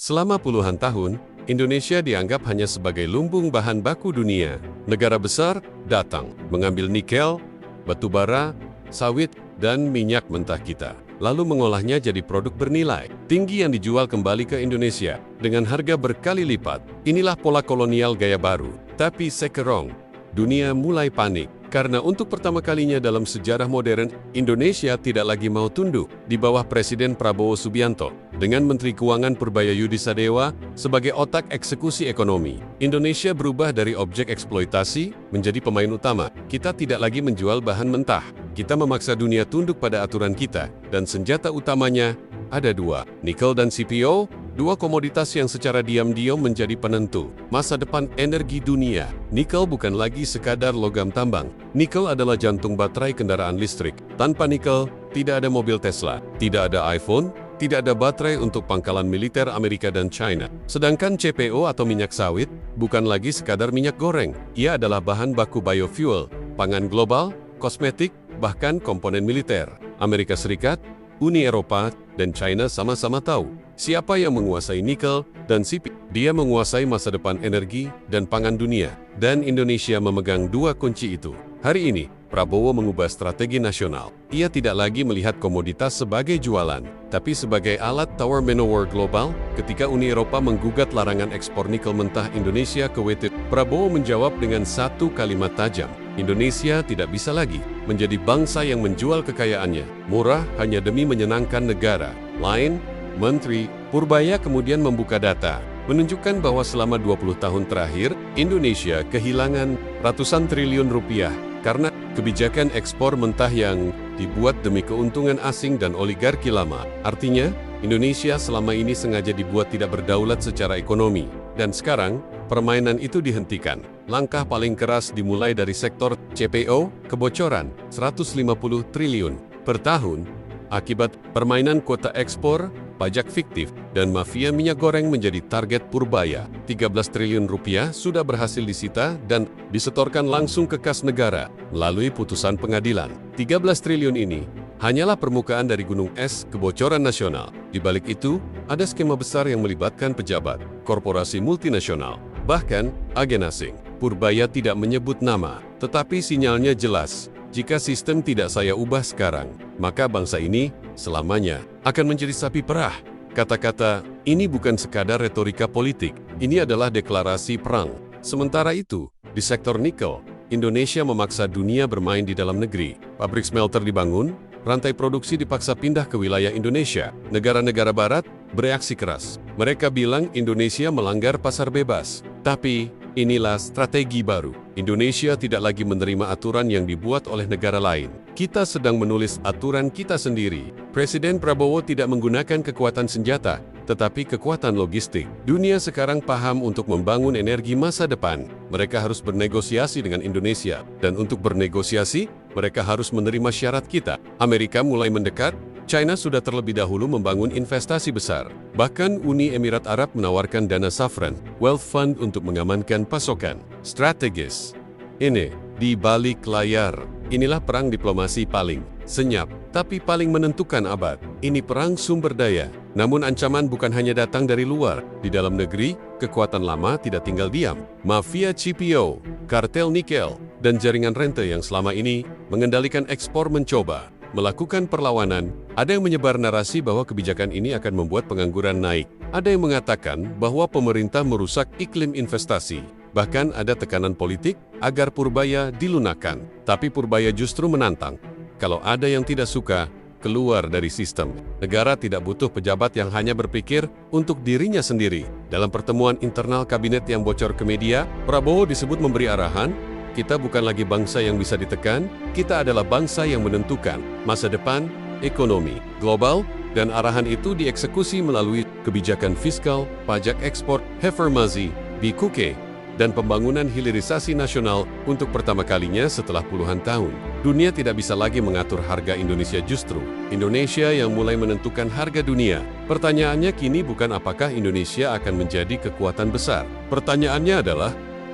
Selama puluhan tahun, Indonesia dianggap hanya sebagai lumbung bahan baku dunia. Negara besar datang, mengambil nikel, batu bara, sawit, dan minyak mentah kita, lalu mengolahnya jadi produk bernilai tinggi yang dijual kembali ke Indonesia dengan harga berkali lipat. Inilah pola kolonial gaya baru. Tapi sekarang, dunia mulai panik. Karena untuk pertama kalinya dalam sejarah modern, Indonesia tidak lagi mau tunduk di bawah Presiden Prabowo Subianto dengan Menteri Keuangan Purbaya Sadewa sebagai otak eksekusi ekonomi. Indonesia berubah dari objek eksploitasi menjadi pemain utama. Kita tidak lagi menjual bahan mentah. Kita memaksa dunia tunduk pada aturan kita, dan senjata utamanya ada dua, nikel dan CPO, dua komoditas yang secara diam-diam menjadi penentu masa depan energi dunia. Nikel bukan lagi sekadar logam tambang. Nikel adalah jantung baterai kendaraan listrik. Tanpa nikel, tidak ada mobil Tesla, tidak ada iPhone, tidak ada baterai untuk pangkalan militer Amerika dan China. Sedangkan CPO atau minyak sawit bukan lagi sekadar minyak goreng. Ia adalah bahan baku biofuel, pangan global, kosmetik, bahkan komponen militer. Amerika Serikat, Uni Eropa, dan China sama-sama tahu siapa yang menguasai nikel dan CPO. Dia menguasai masa depan energi dan pangan dunia, dan Indonesia memegang dua kunci itu. Hari ini, Prabowo mengubah strategi nasional. Ia tidak lagi melihat komoditas sebagai jualan, tapi sebagai alat tawar menawar global. Ketika Uni Eropa menggugat larangan ekspor nikel mentah Indonesia ke WTO, Prabowo menjawab dengan satu kalimat tajam. Indonesia tidak bisa lagi menjadi bangsa yang menjual kekayaannya murah hanya demi menyenangkan negara lain. Menteri Purbaya kemudian membuka data, menunjukkan bahwa selama 20 tahun terakhir, Indonesia kehilangan ratusan triliun rupiah karena kebijakan ekspor mentah yang dibuat demi keuntungan asing dan oligarki lama. Artinya, Indonesia selama ini sengaja dibuat tidak berdaulat secara ekonomi. Dan sekarang, permainan itu dihentikan. Langkah paling keras dimulai dari sektor CPO, kebocoran 150 triliun per tahun. Akibat permainan kuota ekspor, pajak fiktif, dan mafia minyak goreng menjadi target Purbaya. 13 triliun rupiah sudah berhasil disita dan disetorkan langsung ke kas negara melalui putusan pengadilan. 13 triliun ini hanyalah permukaan dari gunung es kebocoran nasional. Di balik itu, ada skema besar yang melibatkan pejabat, korporasi multinasional, bahkan agen asing. Purbaya tidak menyebut nama, tetapi sinyalnya jelas. Jika sistem tidak saya ubah sekarang, maka bangsa ini selamanya akan menjadi sapi perah. Kata-kata ini bukan sekadar retorika politik, ini adalah deklarasi perang. Sementara itu, di sektor nikel, Indonesia memaksa dunia bermain di dalam negeri. Pabrik smelter dibangun, rantai produksi dipaksa pindah ke wilayah Indonesia. Negara-negara barat bereaksi keras. Mereka bilang Indonesia melanggar pasar bebas. Tapi inilah strategi baru. Indonesia tidak lagi menerima aturan yang dibuat oleh negara lain. Kita sedang menulis aturan kita sendiri. Presiden Prabowo tidak menggunakan kekuatan senjata, tetapi kekuatan logistik. Dunia sekarang paham untuk membangun energi masa depan. Mereka harus bernegosiasi dengan Indonesia. Dan untuk bernegosiasi, mereka harus menerima syarat kita. Amerika mulai mendekat. China sudah terlebih dahulu membangun investasi besar. Bahkan Uni Emirat Arab menawarkan dana Safran, Wealth Fund untuk mengamankan pasokan strategis. Ini, di balik layar, inilah perang diplomasi paling senyap, tapi paling menentukan abad. Ini perang sumber daya. Namun ancaman bukan hanya datang dari luar. Di dalam negeri, kekuatan lama tidak tinggal diam. Mafia CPO, kartel nikel, dan jaringan rente yang selama ini mengendalikan ekspor mencoba melakukan perlawanan. Ada yang menyebar narasi bahwa kebijakan ini akan membuat pengangguran naik. Ada yang mengatakan bahwa pemerintah merusak iklim investasi. Bahkan ada tekanan politik agar Purbaya dilunakkan. Tapi Purbaya justru menantang. Kalau ada yang tidak suka, keluar dari sistem. Negara tidak butuh pejabat yang hanya berpikir untuk dirinya sendiri. Dalam pertemuan internal kabinet yang bocor ke media, Prabowo disebut memberi arahan, kita bukan lagi bangsa yang bisa ditekan, kita adalah bangsa yang menentukan masa depan, ekonomi, global, dan arahan itu dieksekusi melalui kebijakan fiskal, pajak ekspor, Reformasi, Bikuke, dan pembangunan hilirisasi nasional untuk pertama kalinya setelah puluhan tahun. Dunia tidak bisa lagi mengatur harga Indonesia, justru Indonesia yang mulai menentukan harga dunia. Pertanyaannya kini bukan apakah Indonesia akan menjadi kekuatan besar. Pertanyaannya adalah,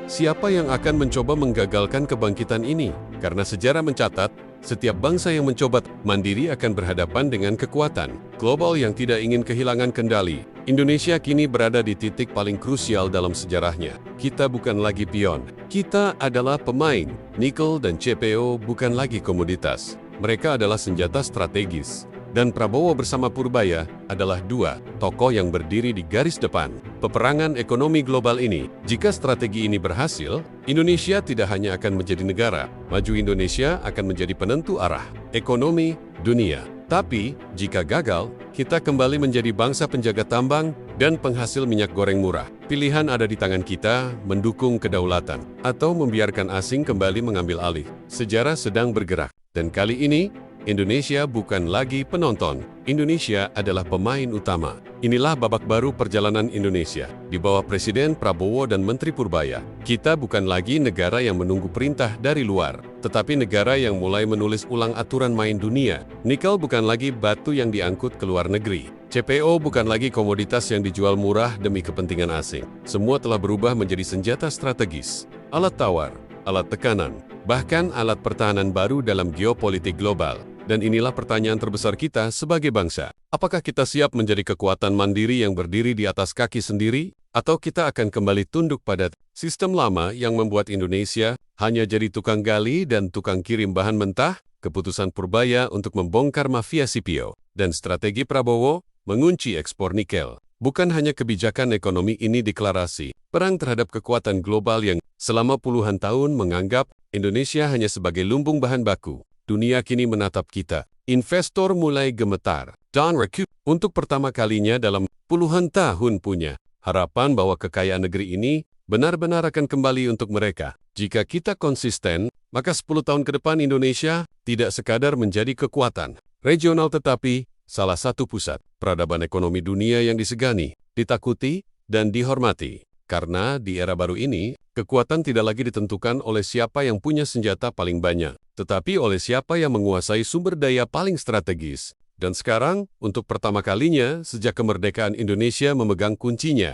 siapa yang akan mencoba menggagalkan kebangkitan ini? Karena sejarah mencatat, Setiap bangsa yang mencoba mandiri akan berhadapan dengan kekuatan global yang tidak ingin kehilangan kendali. Indonesia kini berada di titik paling krusial dalam sejarahnya. Kita bukan lagi pion. Kita adalah pemain. Nikel dan CPO bukan lagi komoditas. Mereka adalah senjata strategis. Dan Prabowo bersama Purbaya adalah dua tokoh yang berdiri di garis depan peperangan ekonomi global ini. Jika strategi ini berhasil, Indonesia tidak hanya akan menjadi negara maju, Indonesia akan menjadi penentu arah ekonomi dunia. Tapi, jika gagal, kita kembali menjadi bangsa penjaga tambang dan penghasil minyak goreng murah. Pilihan ada di tangan kita, mendukung kedaulatan atau membiarkan asing kembali mengambil alih. Sejarah sedang bergerak, dan kali ini, Indonesia bukan lagi penonton. Indonesia adalah pemain utama. Inilah babak baru perjalanan Indonesia. Di bawah Presiden Prabowo dan Menteri Purbaya, kita bukan lagi negara yang menunggu perintah dari luar, tetapi negara yang mulai menulis ulang aturan main dunia. Nikel bukan lagi batu yang diangkut ke luar negeri. CPO bukan lagi komoditas yang dijual murah demi kepentingan asing. Semua telah berubah menjadi senjata strategis, alat tawar, alat tekanan, bahkan alat pertahanan baru dalam geopolitik global. Dan inilah pertanyaan terbesar kita sebagai bangsa. Apakah kita siap menjadi kekuatan mandiri yang berdiri di atas kaki sendiri? Atau kita akan kembali tunduk pada sistem lama yang membuat Indonesia hanya jadi tukang gali dan tukang kirim bahan mentah? Keputusan Purbaya untuk membongkar mafia CPO dan strategi Prabowo mengunci ekspor nikel. Bukan hanya kebijakan ekonomi ini deklarasi perang terhadap kekuatan global yang selama puluhan tahun menganggap Indonesia hanya sebagai lumbung bahan baku. Dunia kini menatap kita. Investor mulai gemetar. Don Recoup untuk pertama kalinya dalam puluhan tahun punya harapan bahwa kekayaan negeri ini benar-benar akan kembali untuk mereka. Jika kita konsisten, maka 10 tahun ke depan Indonesia tidak sekadar menjadi kekuatan regional tetapi salah satu pusat peradaban ekonomi dunia yang disegani, ditakuti, dan dihormati. Karena di era baru ini, kekuatan tidak lagi ditentukan oleh siapa yang punya senjata paling banyak, tetapi oleh siapa yang menguasai sumber daya paling strategis. Dan sekarang, untuk pertama kalinya sejak kemerdekaan Indonesia memegang kuncinya.